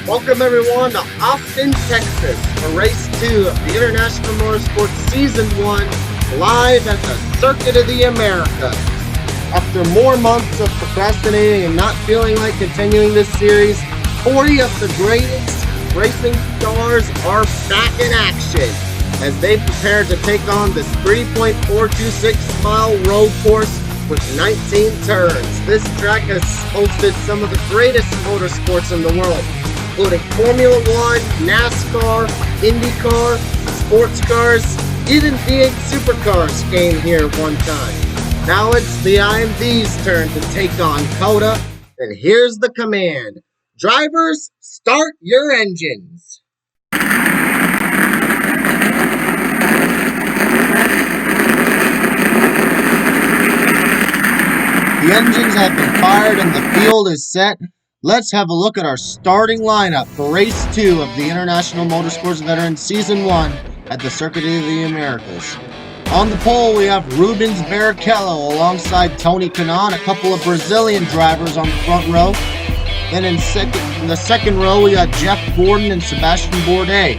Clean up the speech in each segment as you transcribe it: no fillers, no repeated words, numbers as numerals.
Welcome everyone to Austin, Texas for Race 2 of the International Motorsports Season 1 live at the Circuit of the Americas. After more months of procrastinating and not feeling like continuing this series, 40 of the greatest racing stars are back in action as they prepare to take on this 3.426 mile road course with 19 turns. This track has hosted some of the greatest motorsports in the world, including Formula One, NASCAR, IndyCar, sports cars, even V8 supercars came here one time. Now it's the IMD's turn to take on COTA, and here's the command. Drivers, start your engines. The engines have been fired and the field is set. Let's have a look at our starting lineup for Race 2 of the International Motorsports Veterans Season 1 at the Circuit of the Americas. On the pole, we have Rubens Barrichello alongside Tony Kanaan, a couple of Brazilian drivers on the front row. Then in the second row, we got Jeff Gordon and Sebastian Bourdais.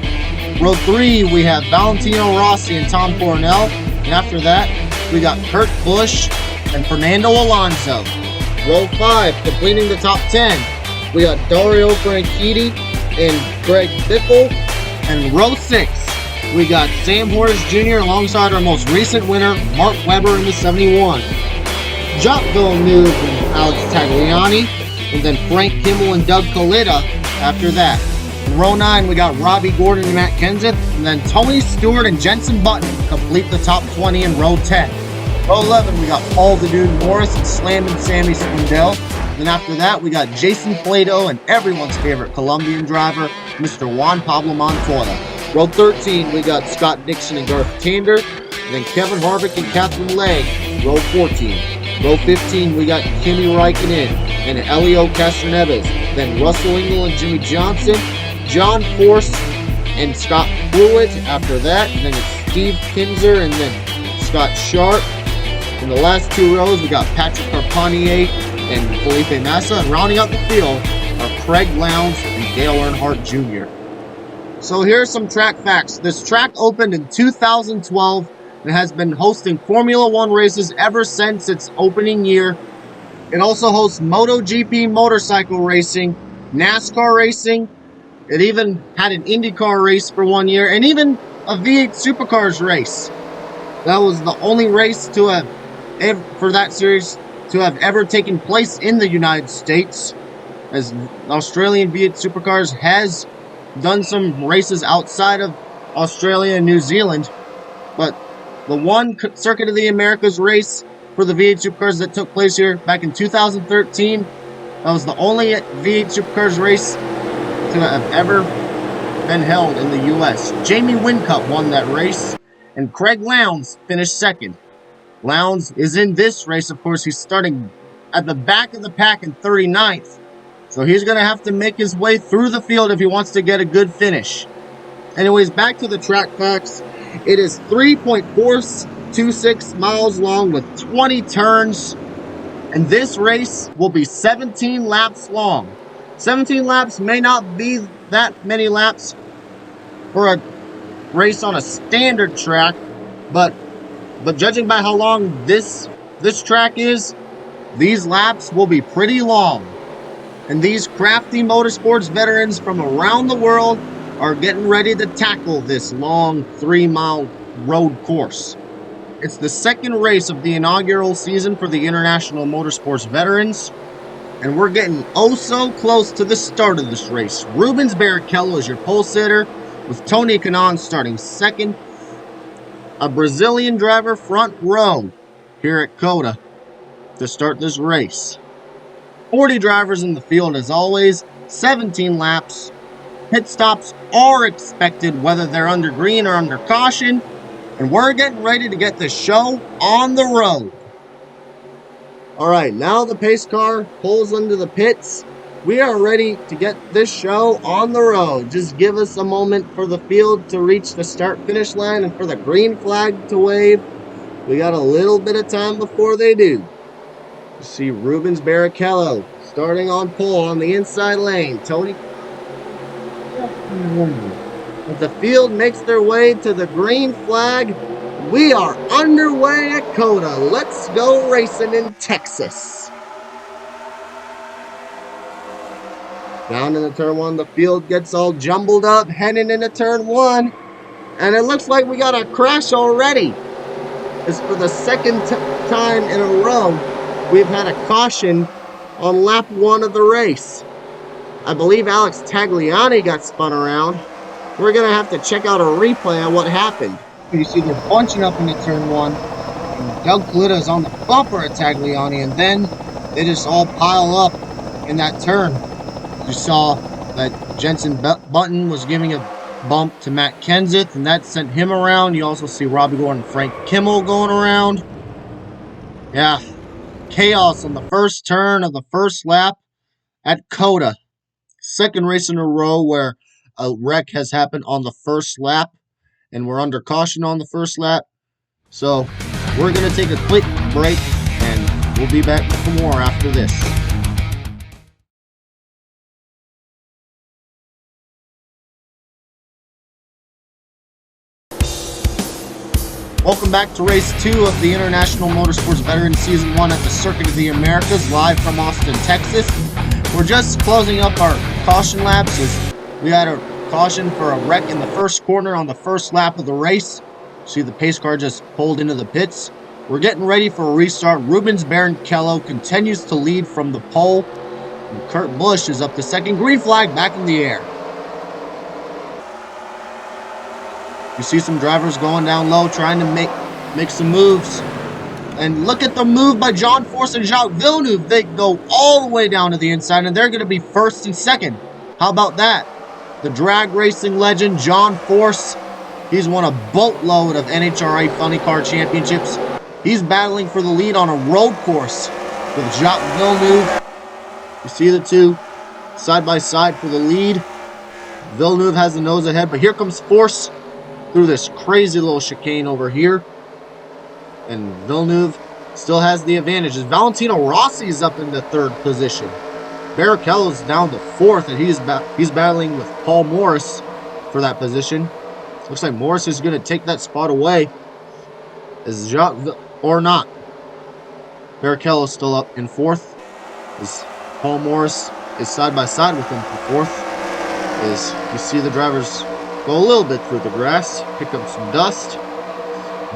Row 3, we have Valentino Rossi and Tom Coronel. And after that, we got Kurt Busch and Fernando Alonso. Row 5, completing the top 10, we got Dario Franchitti and Greg Biffle. And row 6, we got Sam Hornish Jr. alongside our most recent winner, Mark Webber in the 71. Jacques Villeneuve and Alex Tagliani, and then Frank Kimmel and Doug Kalitta after that. In row 9, we got Robbie Gordon and Matt Kenseth, and then Tony Stewart and Jenson Button complete the top 20 in row 10. Row 11, we got Paul the Dude Morris and Slam and Sammy Swindell. Then after that, we got Jason Plato and everyone's favorite Colombian driver, Mr. Juan Pablo Montoya. Row 13, we got Scott Dixon and Garth Tander. And then Kevin Harvick and Catherine Legge, row 14. Row 15, we got Kimi Räikkönen and Elio Castroneves. Then Russell Ingall and Jimmy Johnson, John Force and Scott Pruitt after that. And then it's Steve Kinzer and then Scott Sharp. In the last two rows, we got Patrick Carpentier and Felipe Massa. And rounding out the field are Craig Lowndes and Dale Earnhardt Jr. So here's some track facts. This track opened in 2012 and has been hosting Formula One races ever since its opening year. It also hosts MotoGP motorcycle racing, NASCAR racing. It even had an IndyCar race for 1 year, and even a V8 Supercars race. That was the only race to have, for that series, to have ever taken place in the United States, as Australian V8 Supercars has done some races outside of Australia and New Zealand, but the one Circuit of the Americas race for the V8 Supercars that took place here back in 2013, that was the only V8 Supercars race to have ever been held in the U.S. Jamie Whincup won that race, and Craig Lowndes finished second. Lowndes is in this race, of course. He's starting at the back of the pack in 39th. So he's going to have to make his way through the field if he wants to get a good finish. Anyways, back to the track facts. It is 3.426 miles long with 20 turns. And this race will be 17 laps long. 17 laps may not be that many laps for a race on a standard track, but judging by how long this track is, these laps will be pretty long. And these crafty motorsports veterans from around the world are getting ready to tackle this long 3-mile road course. It's the second race of the inaugural season for the International Motorsports Veterans, and we're getting oh so close to the start of this race. Rubens Barrichello is your pole sitter, with Tony Kanaan starting second. A Brazilian driver front row here at COTA to start this race. 40 drivers in the field as always, 17 laps. Pit stops are expected whether they're under green or under caution. And we're getting ready to get the show on the road. Alright, now the pace car pulls into the pits. We are ready to get this show on the road. Just give us a moment for the field to reach the start-finish line and for the green flag to wave. We got a little bit of time before they do. You see Rubens Barrichello starting on pole on the inside lane. Tony As the field makes their way to the green flag, we are underway at COTA. Let's go racing in Texas. Down in the turn one, the field gets all jumbled up, heading into turn one. And it looks like we got a crash already. It's for the second time in a row we've had a caution on lap one of the race. I believe Alex Tagliani got spun around. We're going to have to check out a replay on what happened. You see they're bunching up into turn one. And Doug Coletta is on the bumper at Tagliani, and then they just all pile up in that turn. You saw that Jensen Button was giving a bump to Matt Kenseth, and that sent him around. You also see Robbie Gordon and Frank Kimmel going around. Yeah, chaos on the first turn of the first lap at COTA. Second race in a row where a wreck has happened on the first lap, and we're under caution on the first lap. So we're going to take a quick break, and we'll be back for more after this. Welcome back to race 2 of the International Motorsports Veteran Season 1 at the Circuit of the Americas, live from Austin, Texas. We're just closing up our caution laps as we had a caution for a wreck in the first corner on the first lap of the race. See the pace car just pulled into the pits. We're getting ready for a restart. Rubens Barrichello continues to lead from the pole. And Kurt Busch is up to second. Green flag back in the air. You see some drivers going down low, trying to make some moves. And look at the move by John Force and Jacques Villeneuve. They go all the way down to the inside, and they're going to be first and second. How about that? The drag racing legend, John Force. He's won a boatload of NHRA Funny Car Championships. He's battling for the lead on a road course with Jacques Villeneuve. You see the two side by side for the lead. Villeneuve has the nose ahead, but here comes Force through this crazy little chicane over here. And Villeneuve still has the advantage as Valentino Rossi is up in the third position. Barrichello's down to fourth, and he's battling with Paul Morris for that position. Looks like Morris is going to take that spot away. Is Jacques or not? Barrichello's still up in fourth. As Paul Morris is side by side with him for fourth. As you see the drivers go a little bit through the grass, pick up some dust.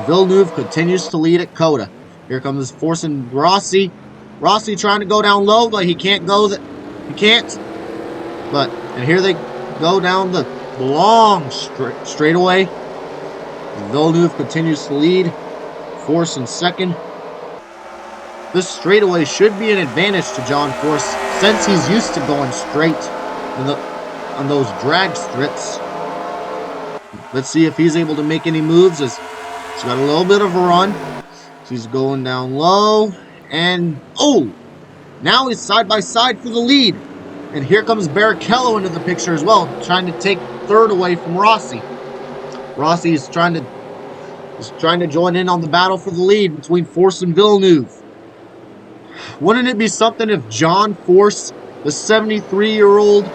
Villeneuve continues to lead at COTA. Here comes Force and Rossi. Rossi trying to go down low, but he can't go. He can't. And here they go down the long straightaway. Villeneuve continues to lead. Force in second. This straightaway should be an advantage to John Force since he's used to going straight on those drag strips. Let's see if he's able to make any moves as he's got a little bit of a run. So he's going down low. And, now he's side by side for the lead. And here comes Barrichello into the picture as well, trying to take third away from Rossi. Rossi is trying to join in on the battle for the lead between Force and Villeneuve. Wouldn't it be something if John Force, the 73-year-old,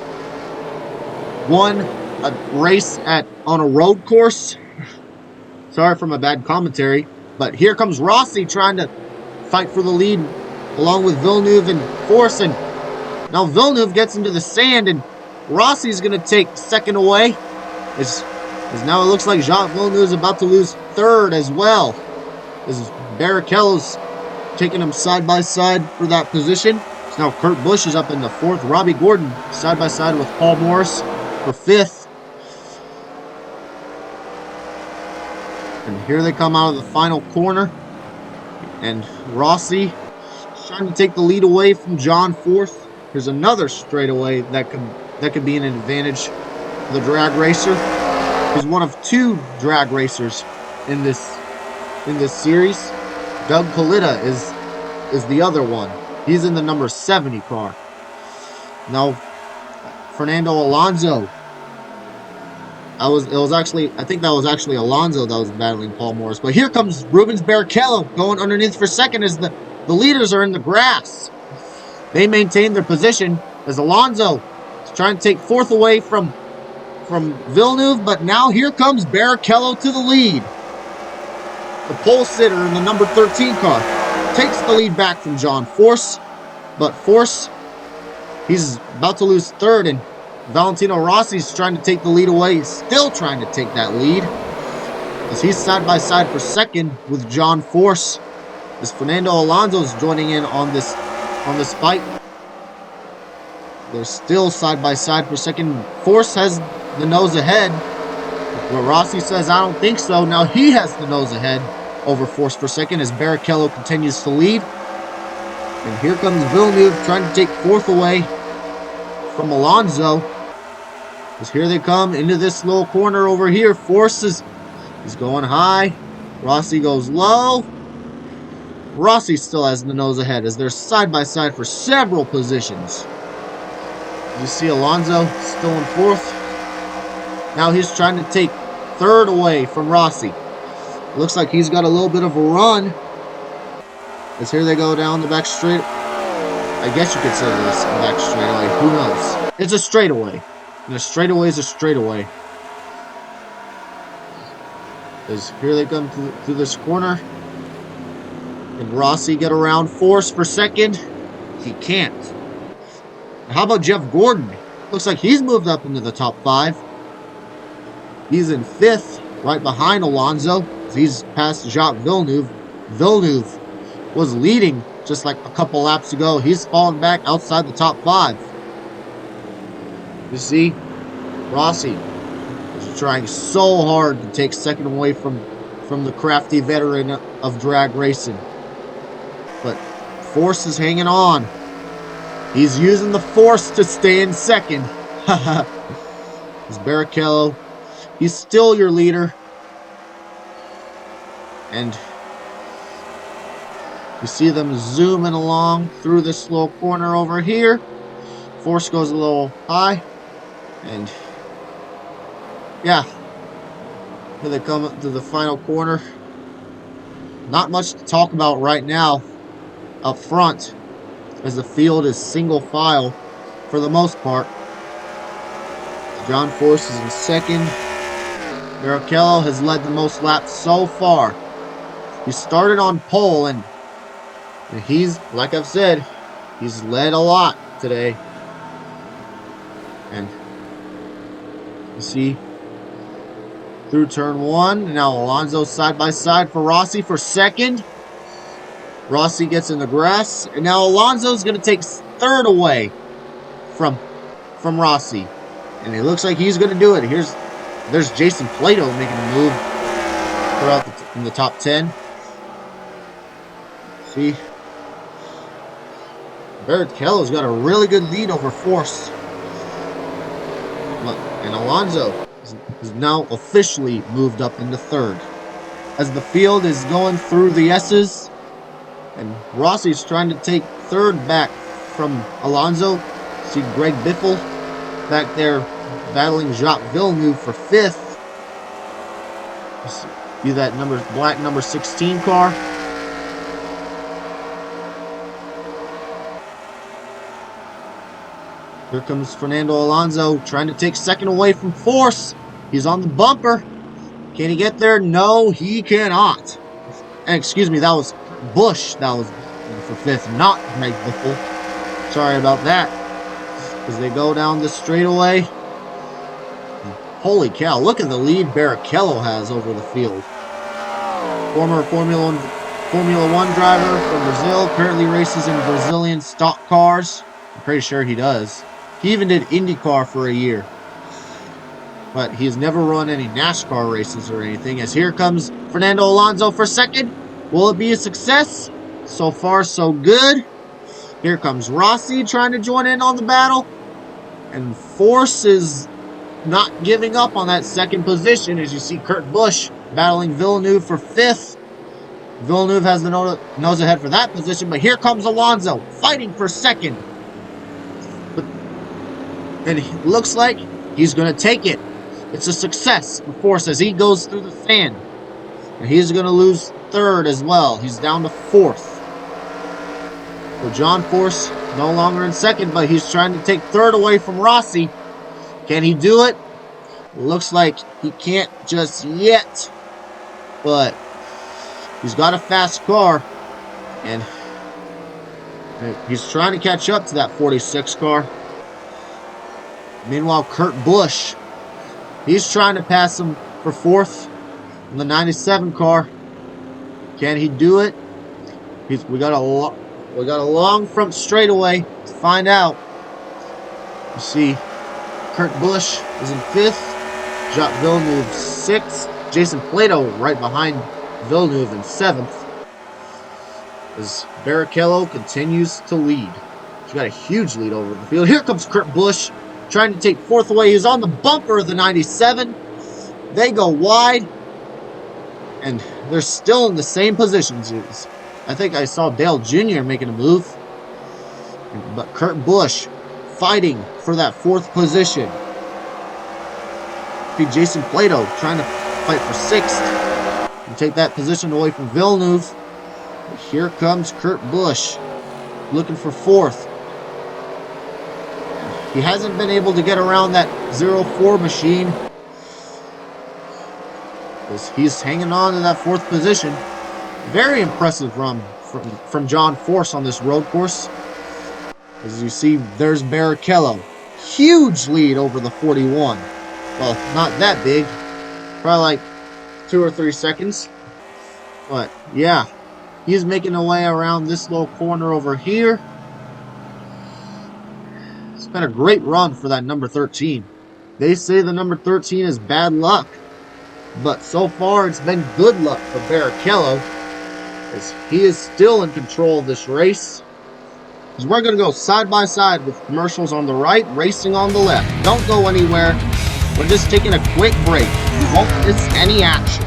won a race on a road course? Sorry for my bad commentary, but here comes Rossi trying to fight for the lead along with Villeneuve and Force, and now Villeneuve gets into the sand, and Rossi's going to take second away. As now it looks like Jacques Villeneuve is about to lose third as well. As Barrichello's taking him side by side for that position. So now Kurt Busch is up in the fourth. Robbie Gordon side by side with Paul Morris for fifth. And here they come out of the final corner. And Rossi trying to take the lead away from John Force. Here's another straightaway that could be an advantage for the drag racer. He's one of two drag racers in this series. Doug Coletta is the other one. He's in the number 70 car. Now Fernando Alonso. I think that was actually Alonso that was battling Paul Morris. But here comes Rubens Barrichello going underneath for second as the leaders are in the grass. They maintain their position as Alonso is trying to take fourth away from from Villeneuve, but now here comes Barrichello to the lead. The pole sitter in the number 13 car takes the lead back from John Force, but Force, he's about to lose third, and Valentino Rossi's trying to take the lead away. He's still trying to take that lead, as he's side by side for second with John Force, as Fernando Alonso's joining in on this fight. They're still side by side for second. Force has the nose ahead. Where Rossi says, I don't think so. Now he has the nose ahead over Force for second as Barrichello continues to lead. And here comes Villeneuve trying to take fourth away from Alonso. As here they come into this little corner over here. Force is going high. Rossi goes low. Rossi still has the nose ahead as they're side by side for several positions. You see Alonso still in fourth. Now he's trying to take third away from Rossi. Looks like he's got a little bit of a run. As here they go down the back straight. I guess you could say this back straightaway. Who knows? It's a straightaway. And a straightaway is a straightaway. As here they come through this corner. Can Rossi get around Force for second? He can't. How about Jeff Gordon? Looks like he's moved up into the top 5. He's in 5th, right behind Alonso. He's past Jacques Villeneuve. Villeneuve was leading just like a couple laps ago. He's fallen back outside the top 5. You see, Rossi is trying so hard to take second away from the crafty veteran of drag racing. But Force is hanging on. He's using the Force to stay in second. It's Barrichello. He's still your leader. And you see them zooming along through this little corner over here. Force goes a little high. And yeah, here they come up to the final corner. Not much to talk about right now up front, as the field is single file for the most part. John Force is in second. Barrichello has led the most laps so far. He started on pole, and he's, like I've said, he's led a lot today. And you see, through turn 1, now Alonso side by side for Rossi for second. Rossi gets in the grass, and now Alonso's going to take third away from Rossi. And it looks like he's going to do it. There's Jason Plato making a move throughout in the top 10. See, Barrichello's got a really good lead over Force. And Alonso is now officially moved up into third. As the field is going through the S's, and Rossi's trying to take third back from Alonso. See Greg Biffle back there battling Jacques Villeneuve for 5th. See that black number 16 car. Here comes Fernando Alonso trying to take second away from Force. He's on the bumper. Can he get there? No, he cannot. And excuse me, that was Bush. That was for 5th, not Greg Biffle. Sorry about that. As they go down the straightaway. Holy cow, look at the lead Barrichello has over the field. Former Formula 1 driver from Brazil, currently races in Brazilian stock cars. I'm pretty sure he does. He even did IndyCar for a year. But he's never run any NASCAR races or anything. As here comes Fernando Alonso for second. Will it be a success? So far, so good. Here comes Rossi trying to join in on the battle. And Force is not giving up on that second position, as you see Kurt Busch battling Villeneuve for 5th. Villeneuve has the nose ahead for that position, but here comes Alonso fighting for second. And it looks like he's going to take it. It's a success for Force as he goes through the sand. And he's going to lose third as well. He's down to 4th. So John Force no longer in second, but he's trying to take third away from Rossi. Can he do it? Looks like he can't just yet, but he's got a fast car, and he's trying to catch up to that 46 car. Meanwhile, Kurt Busch, he's trying to pass him for fourth in the 97 car. Can he do it? We got a long front straightaway to find out. You see, Kurt Busch is in fifth, Jacques Villeneuve sixth, Jason Plato right behind Villeneuve in seventh, as Barrichello continues to lead. He's got a huge lead over the field. Here comes Kurt Busch, trying to take fourth away. He's on the bumper of the 97. They go wide, and they're still in the same positions. I think I saw Dale Jr. making a move, but Kurt Busch fighting for that fourth position. Jason Plato trying to fight for sixth and take that position away from Villeneuve. But here comes Kurt Busch looking for fourth. He hasn't been able to get around that 0-4 machine. He's hanging on to that fourth position. Very impressive run from John Force on this road course. As you see, there's Barrichello. Huge lead over the 41. Well, not that big. Probably like 2 or 3 seconds. But, yeah. He's making a way around this little corner over here. It's been a great run for that number 13. They say the number 13 is bad luck. But so far, it's been good luck for Barrichello, as he is still in control of this race. As we're going to go side by side with commercials on the right, racing on the left. Don't go anywhere. We're just taking a quick break. You won't miss any action.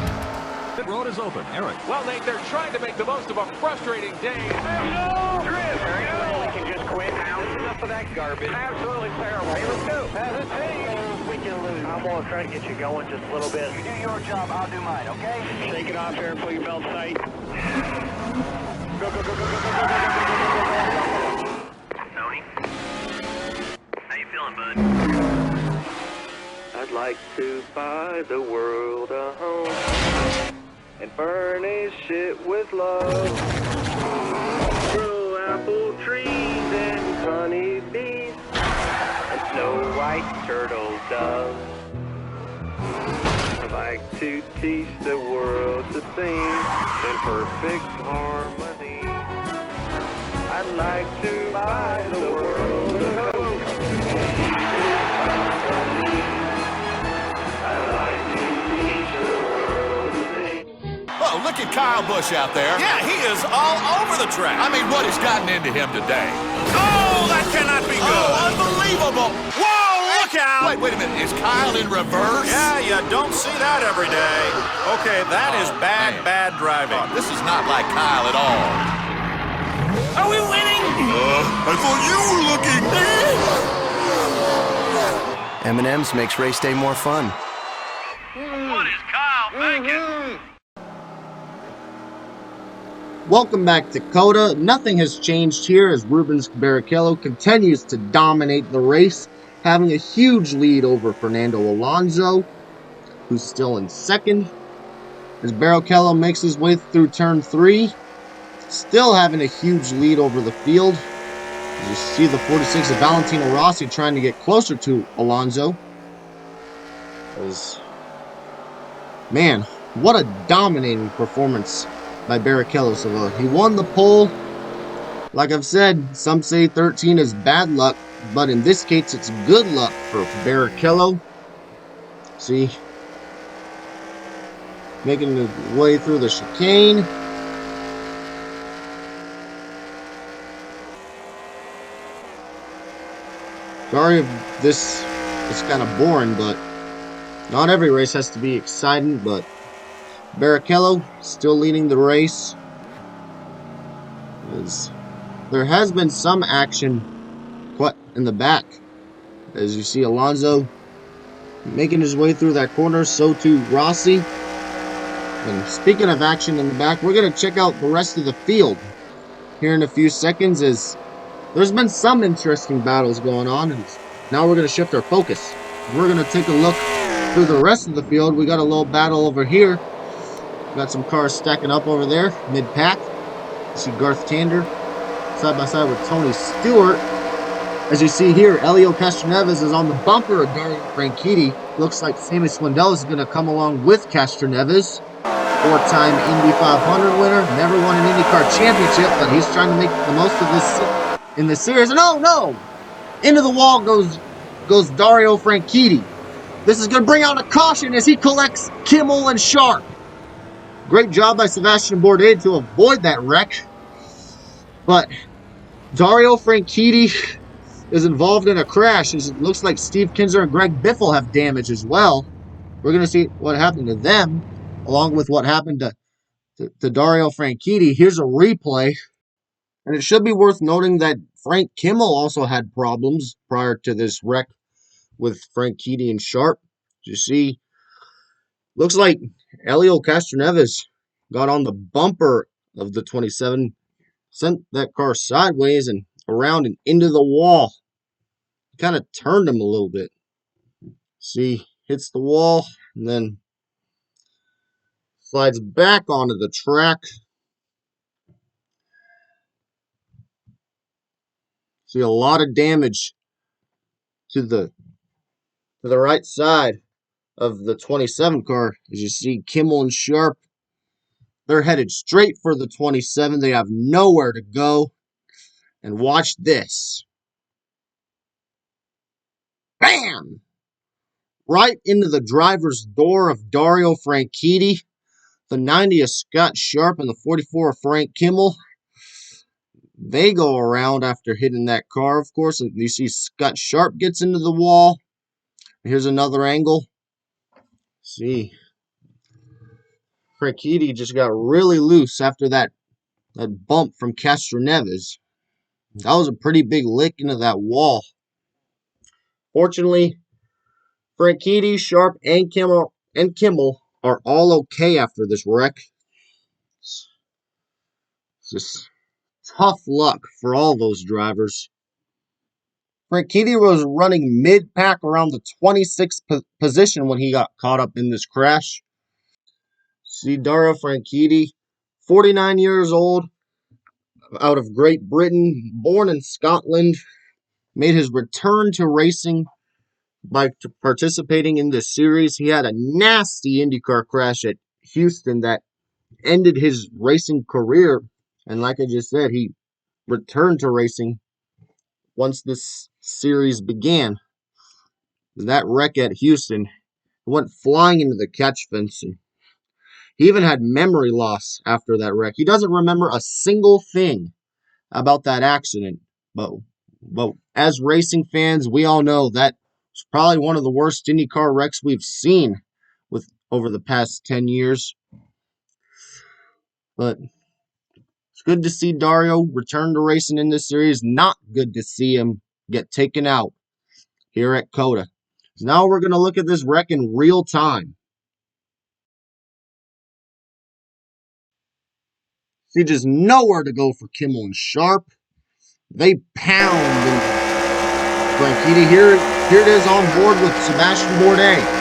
The road is open. Eric. Well, Nate, they're trying to make the most of a frustrating day. No! Drift! We can just quit now. Enough of that garbage. Absolutely terrible. Hey, let's go. We can lose. I'm going to try to get you going just a little bit. You do your job, I'll do mine, okay? Shake it off here and pull your belt tight. Go, go, go, go, go, go, go, go, go, go, go. Tony? How you feeling, bud? I'd like to buy the world a home and furnish it with love. Grow apple trees and honey bees and snow white turtle doves. I'd like to teach the world to sing in perfect harmony. I'd like to buy the world a home. Oh, look at Kyle Busch out there. Yeah, he is all over the track. I mean, what has gotten into him today? Oh, that cannot be good. Oh, unbelievable. Whoa, look out. Wait a minute. Is Kyle in reverse? Yeah, you don't see that every day. Okay, that is bad driving. Oh, this is not like Kyle at all. Are we winning? I thought you were looking. M&M's makes race day more fun. What is Kyle thinking? Welcome back to COTA. Nothing has changed here as Rubens Barrichello continues to dominate the race, having a huge lead over Fernando Alonso, who's still in second. As Barrichello makes his way through turn 3, still having a huge lead over the field. As you see the 46 of Valentino Rossi trying to get closer to Alonso. Man, what a dominating performance by Barrichello. So he won the pole. Like I've said, some say 13 is bad luck, but in this case it's good luck for Barrichello. See, making his way through the chicane. Sorry if this is kind of boring, but not every race has to be exciting. But Barrichello still leading the race. There has been some action in the back. As you see Alonso making his way through that corner, so too Rossi. And speaking of action in the back, we're going to check out the rest of the field here in a few seconds, as there's been some interesting battles going on, and now we're going to shift our focus. We're going to take a look Through the rest of the field, we got a little battle over here. Got some cars stacking up over there, mid-pack. You see Garth Tander side by side with Tony Stewart. As you see here, Elio Castroneves is on the bumper of Dario Franchitti. Looks like Sammy Swindell is going to come along with Castroneves. Four-time Indy 500 winner, never won an IndyCar championship, but he's trying to make the most of this in the series. And oh no! Into the wall goes Dario Franchitti. This is going to bring out a caution as he collects Kimmel and Sharp. Great job by Sebastian Bourdais to avoid that wreck. But Dario Franchitti is involved in a crash. It looks like Steve Kinzer and Greg Biffle have damage as well. We're going to see what happened to them, along with what happened to Dario Franchitti. Here's a replay. And it should be worth noting that Frank Kimmel also had problems prior to this wreck with Franchitti and Sharp. You see, looks like Elio Castroneves got on the bumper of the 27, sent that car sideways and around and into the wall. Kind of turned him a little bit. See, hits the wall and then slides back onto the track. See a lot of damage to the right side of the 27 car. As you see, Kimmel and Sharp, they're headed straight for the 27. They have nowhere to go. And watch this. Bam! Right into the driver's door of Dario Franchitti. The 90 of Scott Sharp and the 44 of Frank Kimmel. They go around after hitting that car, of course. And you see Scott Sharp gets into the wall. Here's another angle. See, Franchitti just got really loose after that bump from Castroneves. That was a pretty big lick into that wall. Fortunately, Franchitti, Sharp, and Kimmel are all okay after this wreck. It's just tough luck for all those drivers. Franchitti was running mid-pack around the 26th position when he got caught up in this crash. See Dario Franchitti, 49 years old, out of Great Britain, born in Scotland, made his return to racing by participating in this series. He had a nasty IndyCar crash at Houston that ended his racing career. And like I just said, he returned to racing once this series began. That wreck at Houston went flying into the catch fence. And he even had memory loss after that wreck. He doesn't remember a single thing about that accident. But as racing fans, we all know that it's probably one of the worst IndyCar wrecks we've seen over the past 10 years. But it's good to see Dario return to racing in this series. Not good to see him get taken out here at COTA. So now we're going to look at this wreck in real time. See, just nowhere to go for Kimmel and Sharp. They pound Franchitti. Here it is on board with Sebastian Bourdais.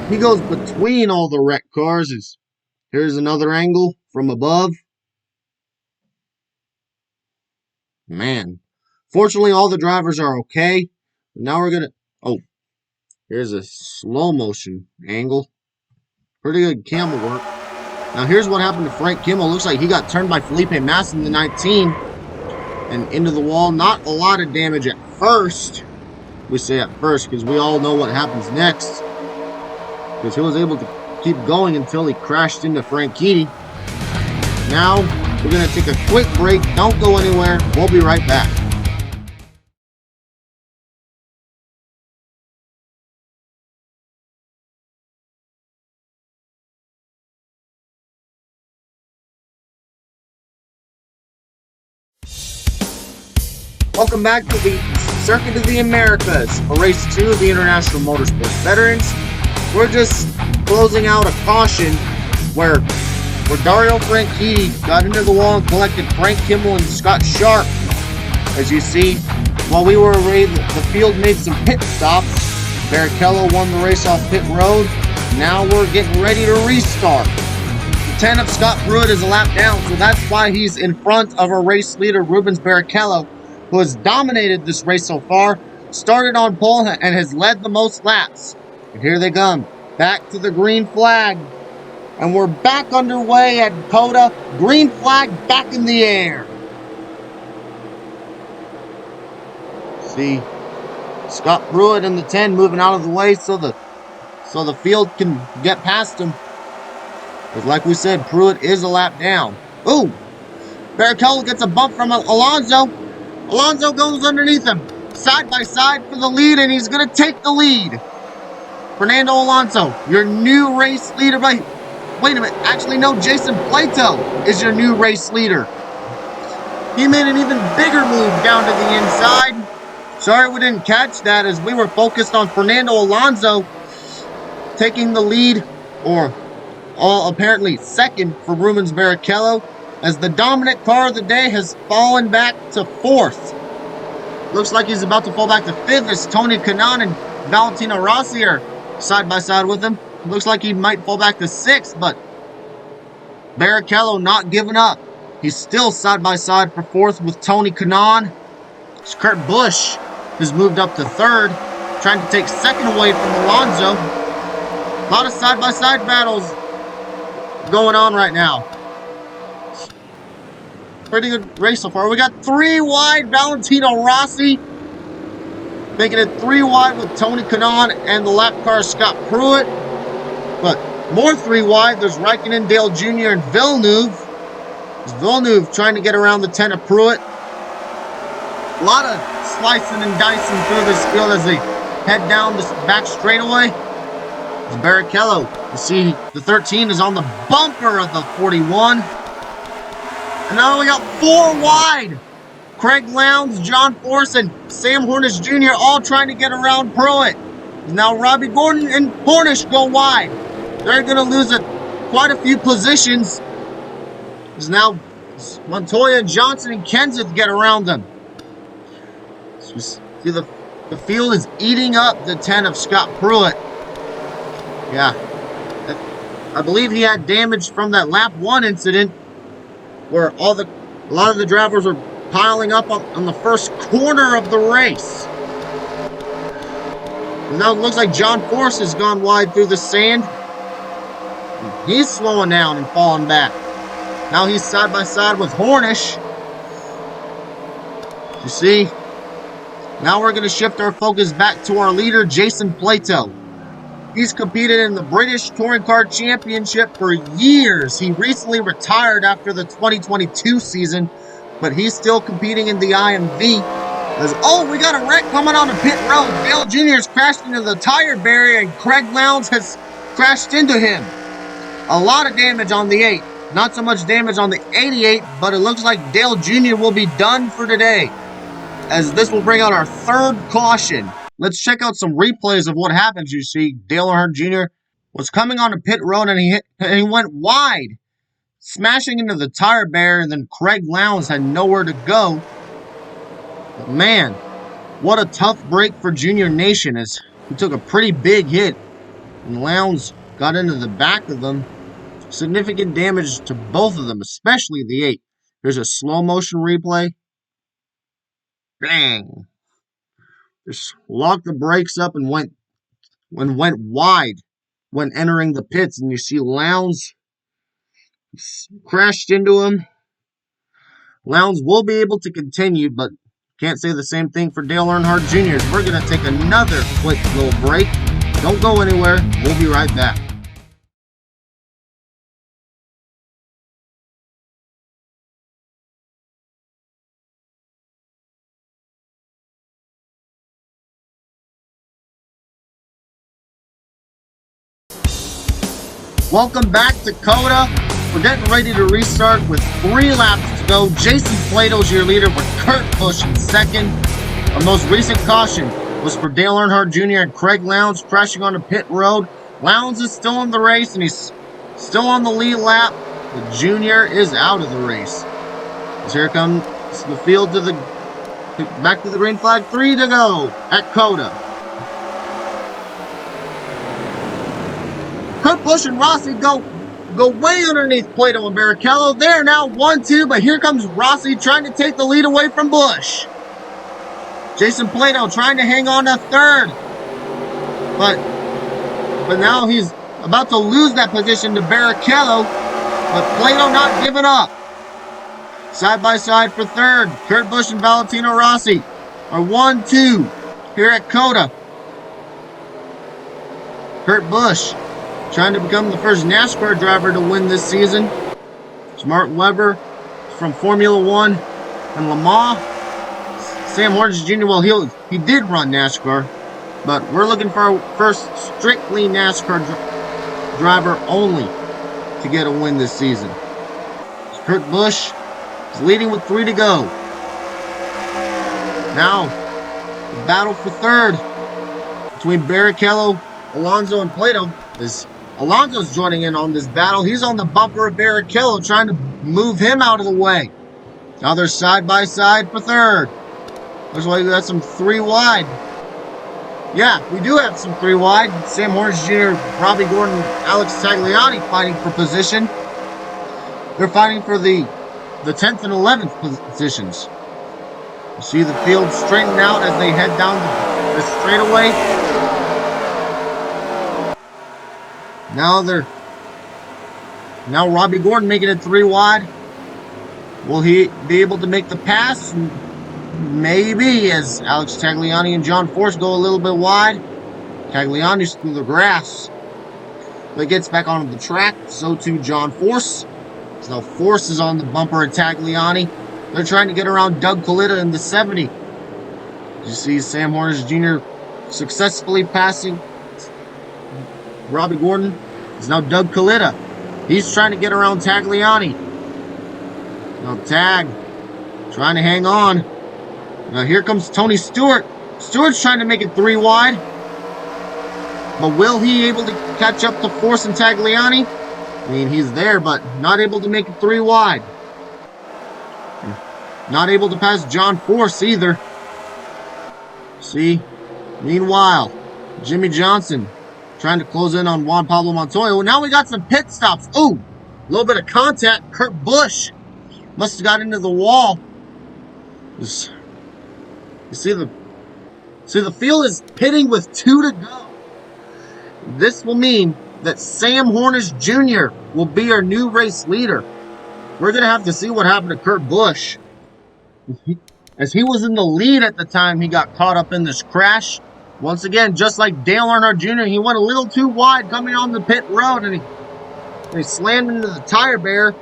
He goes between all the wrecked cars. Here's another angle from above. Man. Fortunately, all the drivers are okay. Now we're going to... Oh, here's a slow motion angle. Pretty good camera work. Now here's what happened to Frank Kimmel. Looks like he got turned by Felipe Massa in the 19 and into the wall. Not a lot of damage at first. We say at first because we all know what happens next. Because he was able to keep going until he crashed into Franchitti. Now we're going to take a quick break. Don't go anywhere. We'll be right back. Welcome back to the Circuit of the Americas for Race 2 of the International Motorsports Veterans. We're just closing out a caution where Dario Franchitti got into the wall and collected Frank Kimmel and Scott Sharp. As you see, while we were away, the field made some pit stops. Barrichello won the race off pit road. Now we're getting ready to restart. The 10 of Scott Pruitt is a lap down, so that's why he's in front of our race leader, Rubens Barrichello, who has dominated this race so far, started on pole, and has led the most laps. And here they come, back to the green flag. And we're back underway at Coda. Green flag back in the air. See, Scott Pruitt in the 10 moving out of the way so the field can get past him. But like we said, Pruitt is a lap down. Ooh! Barrichello gets a bump from Alonso. Alonso goes underneath him. Side by side for the lead, and he's going to take the lead. Fernando Alonso, your new race leader. Wait a minute. Actually, no, Jason Plato is your new race leader. He made an even bigger move down to the inside. Sorry we didn't catch that as we were focused on Fernando Alonso taking the lead, or apparently second for Rubens Barrichello, as the dominant car of the day has fallen back to fourth. Looks like he's about to fall back to fifth as Tony Kanaan and Valentino Rossi are side by side with him. Looks like he might fall back to sixth, but Barrichello not giving up. He's still side by side for fourth with Tony Kanaan. Kurt Busch has moved up to third, trying to take second away from Alonso. A lot of side by side battles going on right now. Pretty good race so far. We got 3 wide, Valentino Rossi making it 3 wide with Tony Kanaan and the lap car Scott Pruitt. But more 3 wide, there's Raikkonen, Dale Jr., and Villeneuve. There's Villeneuve trying to get around the 10 of Pruitt. A lot of slicing and dicing through this field as they head down this back straightaway. It's Barrichello. You see the 13 is on the bumper of the 41. And now we got 4 wide. Craig Lowndes, John Force, and Sam Hornish Jr. all trying to get around Pruitt. Now Robbie Gordon and Hornish go wide. They're going to lose quite a few positions. As now Montoya, Johnson, and Kenseth get around them. So see the field is eating up the 10 of Scott Pruitt. Yeah. I believe he had damage from that lap 1 incident where a lot of the drivers were piling up on the first corner of the race. And now it looks like John Force has gone wide through the sand. He's slowing down and falling back. Now he's side by side with Hornish. You see? Now we're going to shift our focus back to our leader, Jason Plato. He's competed in the British Touring Car Championship for years. He recently retired after the 2022 season, but he's still competing in the IMV. We got a wreck coming on the pit road. Dale Jr. has crashed into the tire barrier, and Craig Lowndes has crashed into him. A lot of damage on the 8. Not so much damage on the 88, but it looks like Dale Jr. will be done for today, as this will bring out our 3rd caution. Let's check out some replays of what happens. You see, Dale Earnhardt Jr. was coming on a pit road, and he went wide, smashing into the tire barrier, and then Craig Lowndes had nowhere to go. But man, what a tough break for Junior Nation, as he took a pretty big hit, and Lowndes got into the back of them. Significant damage to both of them, especially the 8. There's a slow motion replay. Bang! Just locked the brakes up and went wide when entering the pits, and you see Lowndes crashed into him. Lowndes will be able to continue, but can't say the same thing for Dale Earnhardt Jr. We're going to take another quick little break. Don't go anywhere. We'll be right back. Welcome back to Coda. We're getting ready to restart with 3 laps to go. Jason Plato's your leader with Kurt Busch in second. Our most recent caution was for Dale Earnhardt Jr. and Craig Lowndes crashing on the pit road. Lowndes is still in the race, and he's still on the lead lap. The Junior is out of the race. As here comes the field to the Back to the green flag. 3 to go at Coda. Kurt Busch and Rossi go way underneath Plato and Barrichello. They're now 1-2, but here comes Rossi trying to take the lead away from Busch. Jason Plato trying to hang on to third. But now he's about to lose that position to Barrichello. But Plato not giving up. Side by side for third. Kurt Busch and Valentino Rossi are 1-2 here at Coda. Kurt Busch trying to become the first NASCAR driver to win this season. Mark Webber from Formula One and Le Mans. Sam Hornish Jr., well, he did run NASCAR, but we're looking for our first strictly NASCAR driver only to get a win this season. Kurt Busch is leading with 3 to go. Now, the battle for third between Barrichello, Alonso, and Plato is Alonso's joining in on this battle. He's on the bumper of Barrichello, trying to move him out of the way. Now they're side by side for third. Looks like we got some 3 wide. Yeah, we do have some 3 wide. Sam Hornish Jr., Robbie Gordon, Alex Tagliani fighting for position. They're fighting for the 10th and 11th positions. You see the field straighten out as they head down the straightaway. Now Robbie Gordon making it 3 wide. Will he be able to make the pass? Maybe, as Alex Tagliani and John Force go a little bit wide. Tagliani's through the grass. But gets back onto the track. So too John Force. So Force is on the bumper of Tagliani. They're trying to get around Doug Coletta in the 70. You see Sam Hornish Jr. successfully passing Robbie Gordon. It's now Doug Coletta. He's trying to get around Tagliani. Now Tag trying to hang on. Now here comes Tony Stewart. Stewart's trying to make it 3 wide. But will he able to catch up to Force and Tagliani? I mean, he's there, but not able to make it 3 wide. Not able to pass John Force either. See? Meanwhile, Jimmy Johnson trying to close in on Juan Pablo Montoya. Well, now we got some pit stops. Ooh, a little bit of contact. Kurt Busch must have got into the wall. You see the field is pitting with 2 to go. This will mean that Sam Hornish Jr. will be our new race leader. We're going to have to see what happened to Kurt Busch. As he was in the lead at the time he got caught up in this crash. Once again, just like Dale Earnhardt Jr., he went a little too wide coming on the pit road, and he slammed into the tire barrier.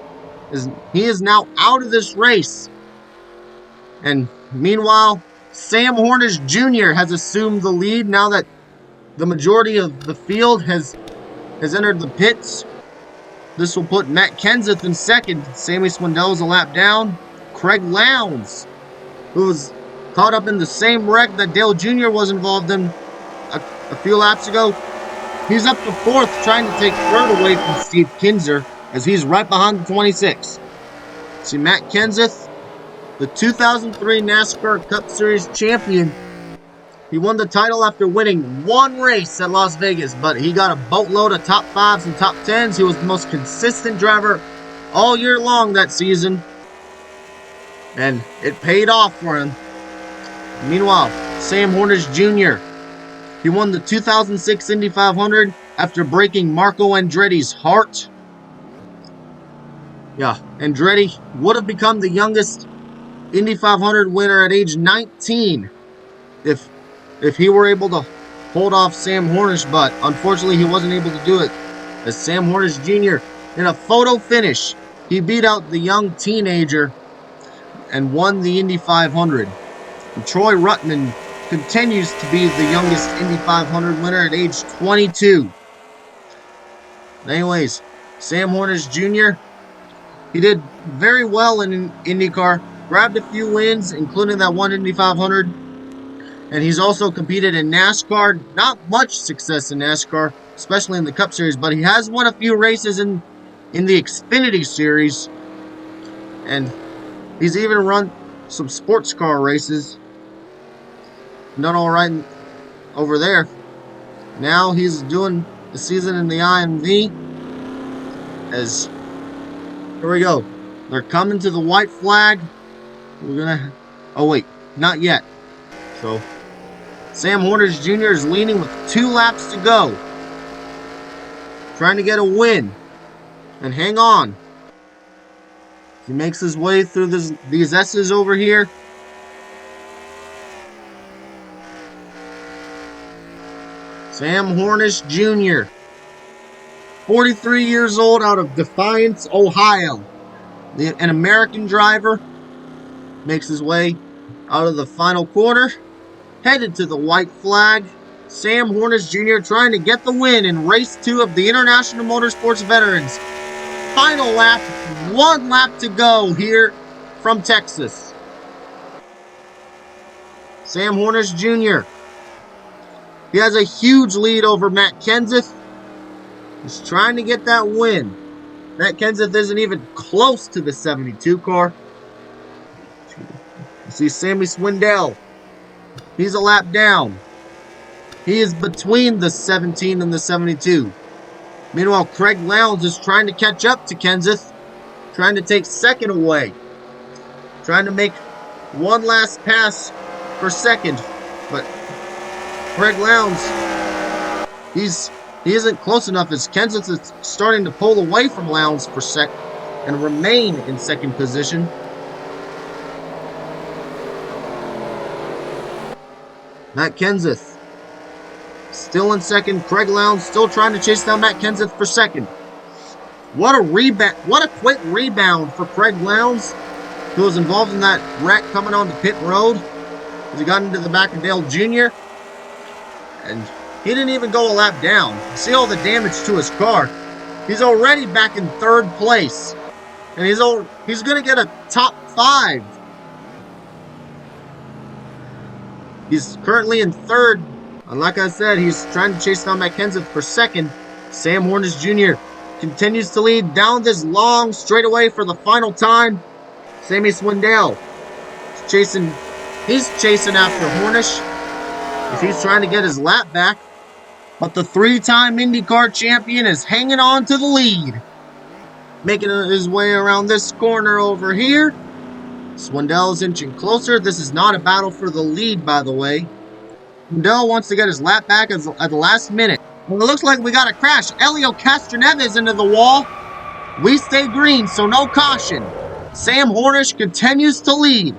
He is now out of this race. And meanwhile, Sam Hornish Jr. has assumed the lead now that the majority of the field has entered the pits. This will put Matt Kenseth in second. Sammy Swindell's a lap down. Craig Lowndes, who was caught up in the same wreck that Dale Jr. was involved in a few laps ago. He's up to 4th, trying to take 3rd away from Steve Kinzer, as he's right behind the 26. See, Matt Kenseth, the 2003 NASCAR Cup Series champion. He won the title after winning 1 race at Las Vegas, but he got a boatload of top 5s and top 10s. He was the most consistent driver all year long that season, and it paid off for him. Meanwhile, Sam Hornish Jr., he won the 2006 Indy 500 after breaking Marco Andretti's heart. Yeah, Andretti would have become the youngest Indy 500 winner at age 19 if he were able to hold off Sam Hornish, but unfortunately he wasn't able to do it. As Sam Hornish Jr., in a photo finish, he beat out the young teenager and won the Indy 500. And Troy Ruttman continues to be the youngest Indy 500 winner at age 22. Anyways, Sam Hornish Jr., he did very well in IndyCar, grabbed a few wins, including that one Indy 500. And he's also competed in NASCAR. Not much success in NASCAR, especially in the Cup Series, but he has won a few races in the Xfinity Series. And he's even run some sports car races done all right over there. Now he's doing the season in the IMV. As here we go. They're coming to the white flag. We're gonna. Oh wait, not yet. So Sam Hornish Jr. is leading with 2 laps to go, trying to get a win and hang on. He makes his way through these S's over here. Sam Hornish Jr., 43 years old, out of Defiance, Ohio. An American driver makes his way out of the final quarter, headed to the white flag. Sam Hornish Jr. trying to get the win in race 2 of the International Motorsports Veterans. Final lap, 1 lap to go here from Texas. Sam Hornish Jr. He has a huge lead over Matt Kenseth. He's trying to get that win. Matt Kenseth isn't even close to the 72 car. You see Sammy Swindell. He's a lap down. He is between the 17 and the 72. Meanwhile, Craig Lowndes is trying to catch up to Kenseth, trying to take second away, trying to make one last pass for second. But Craig Lowndes, he isn't close enough as Kenseth is starting to pull away from Lowndes for second and remain in second position. Matt Kenseth still in second. Craig Lowndes still trying to chase down Matt Kenseth for second. What a rebound! What a quick rebound for Craig Lowndes, who was involved in that wreck coming onto pit road as he got into the back of Dale Jr. And he didn't even go a lap down. See all the damage to his car. He's already back in third place, and he's going to get a top 5. He's currently in third. And like I said, he's trying to chase down Matt Kenseth for second. Sam Hornish Jr. continues to lead down this long straightaway for the final time. Sammy Swindell he's chasing after Hornish if he's trying to get his lap back. But the 3-time IndyCar champion is hanging on to the lead, making his way around this corner over here. Swindell is inching closer. This is not a battle for the lead, by the way. Swindell wants to get his lap back at the last minute. Well, it looks like we got a crash. Helio Castroneves into the wall. We stay green, so no caution. Sam Hornish continues to lead.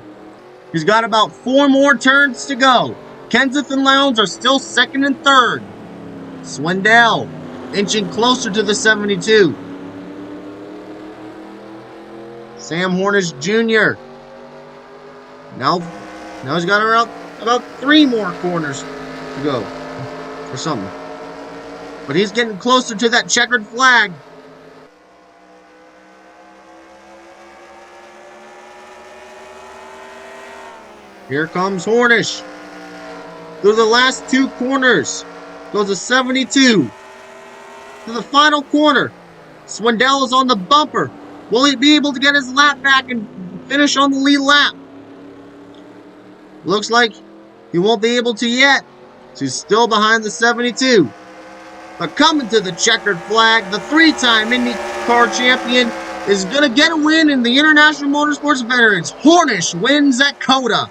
He's got about 4 more turns to go. Kenseth and Lowndes are still second and third. Swindell inching closer to the 72. Sam Hornish Jr. Now he's got around about 3 more corners to go or something. But he's getting closer to that checkered flag. Here comes Hornish. Through the last 2 corners goes a 72. To the final corner. Swindell is on the bumper. Will he be able to get his lap back and finish on the lead lap? Looks like he won't be able to yet. So he's still behind the 72. But coming to the checkered flag, the 3-time IndyCar champion is going to get a win in the International Motorsports Veterans. Hornish wins at COTA.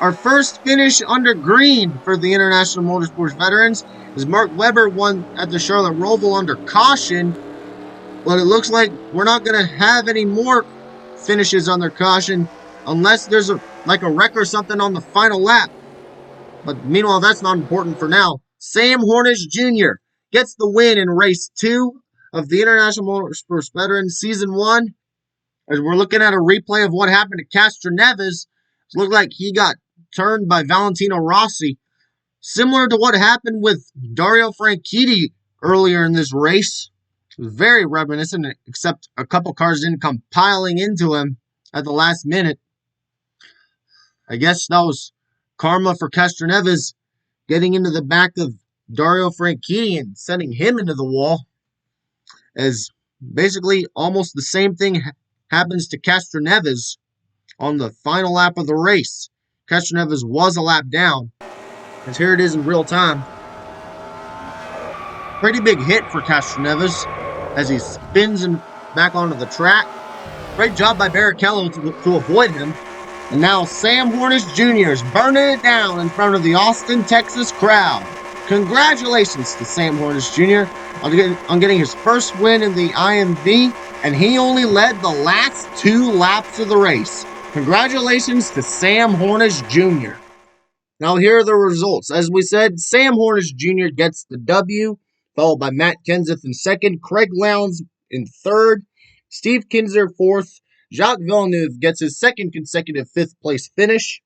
Our first finish under green for the International Motorsports Veterans is Mark Webber won at the Charlotte Roval under caution. But it looks like we're not going to have any more finishes under caution unless there's a wreck or something on the final lap. But meanwhile, that's not important for now. Sam Hornish Jr. gets the win in race 2 of the International Motorsports Veterans Season 1. As we're looking at a replay of what happened to Castroneves, it looked like he got turned by Valentino Rossi. Similar to what happened with Dario Franchitti earlier in this race. It was very reminiscent, except a couple cars didn't come piling into him at the last minute. I guess that was karma for Castroneves, getting into the back of Dario Franchitti and sending him into the wall. As basically almost the same thing happens to Castroneves on the final lap of the race. Castroneves was a lap down. As here it is in real time. Pretty big hit for Castroneves as he spins him back onto the track. Great job by Barrichello to avoid him. And now Sam Hornish Jr. is burning it down in front of the Austin, Texas crowd. Congratulations to Sam Hornish Jr. on getting his first win in the IMV, and he only led the last 2 laps of the race. Congratulations to Sam Hornish Jr. Now here are the results. As we said, Sam Hornish Jr. gets the W, followed by Matt Kenseth in second, Craig Lowndes in third, Steve Kinser fourth, Jacques Villeneuve gets his second consecutive 5th place finish,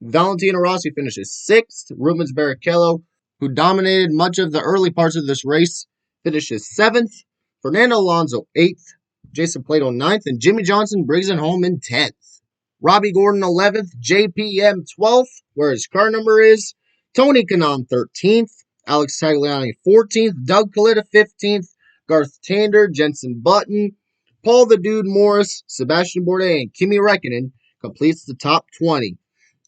Valentino Rossi finishes 6th, Rubens Barrichello, who dominated much of the early parts of this race, finishes 7th, Fernando Alonso 8th, Jason Plato 9th, and Jimmy Johnson brings it home in 10th. Robbie Gordon 11th, JPM 12th, where his car number is, Tony Kanaan 13th, Alex Tagliani 14th, Doug Kalitta 15th, Garth Tander, Jenson Button, Paul the Dude Morris, Sebastian Bourdais, and Kimi Räikkönen completes the top 20.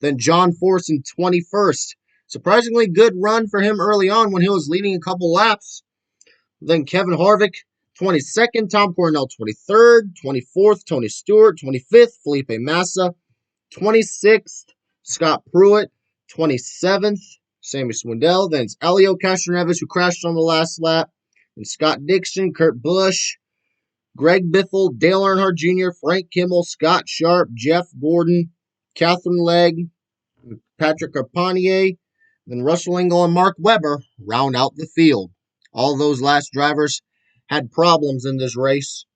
Then John Force in 21st. Surprisingly good run for him early on when he was leading a couple laps. Then Kevin Harvick, 22nd, Tom Coronel 23rd, 24th, Tony Stewart, 25th, Felipe Massa, 26th, Scott Pruitt, 27th, Sammy Swindell. Then it's Elio Castroneves, who crashed on the last lap, and Scott Dixon, Kurt Busch, Greg Biffle, Dale Earnhardt Jr., Frank Kimmel, Scott Sharp, Jeff Gordon, Catherine Legg, Patrick Carpentier, then Russell Engel and Mark Webber round out the field. All those last drivers had problems in this race.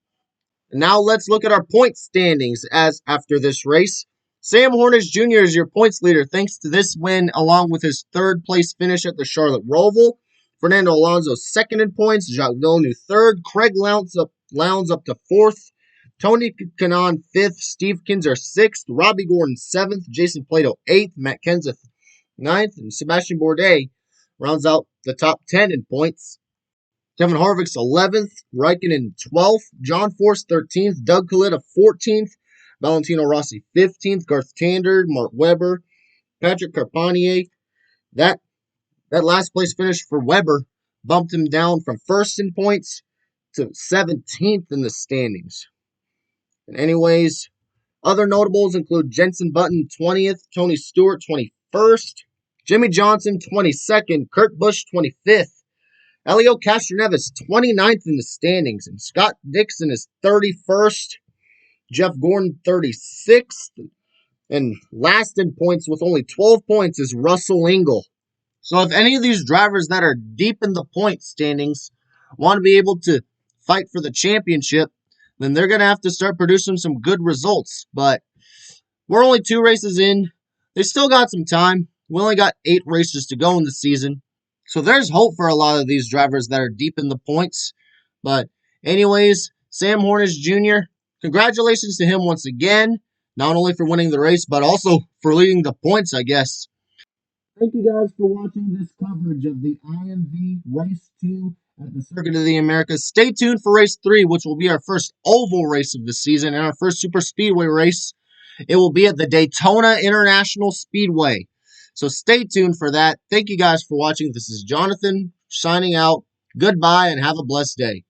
And now let's look at our point standings as after this race. Sam Hornish Jr. is your points leader thanks to this win along with his 3rd place finish at the Charlotte Roval. Fernando Alonso 2nd in points, Jacques Villeneuve 3rd, Craig Lowndes up to 4th, Tony Kanaan 5th, Steve Kinser 6th, Robbie Gordon 7th, Jason Plato 8th, Matt Kenseth 9th, and Sebastian Bourdais rounds out the top 10 in points. Kevin Harvick's 11th, Räikkönen 12th, John Force 13th, Doug Kalitta 14th, Valentino Rossi 15th, Garth Tander, Mark Webber, Patrick Carpentier. That last place finish for Webber bumped him down from 1st in points to 17th in the standings. And anyways, other notables include Jenson Button 20th, Tony Stewart 21st, Jimmy Johnson 22nd, Kurt Busch 25th, Elio Castroneves 29th in the standings, and Scott Dixon is 31st, Jeff Gordon 36th, and last in points with only 12 points is Russell Engel. So if any of these drivers that are deep in the point standings want to be able to fight for the championship, then they're going to have to start producing some good results. But we're only 2 races in. They still got some time. We only got 8 races to go in the season. So there's hope for a lot of these drivers that are deep in the points. But anyways, Sam Hornish Jr., congratulations to him once again. Not only for winning the race, but also for leading the points, I guess. Thank you guys for watching this coverage of the IMV Race 2 at the Circuit of the Americas. Stay tuned for Race 3, which will be our first oval race of the season and our first super speedway race. It will be at the Daytona International Speedway. So stay tuned for that. Thank you guys for watching. This is Jonathan signing out. Goodbye and have a blessed day.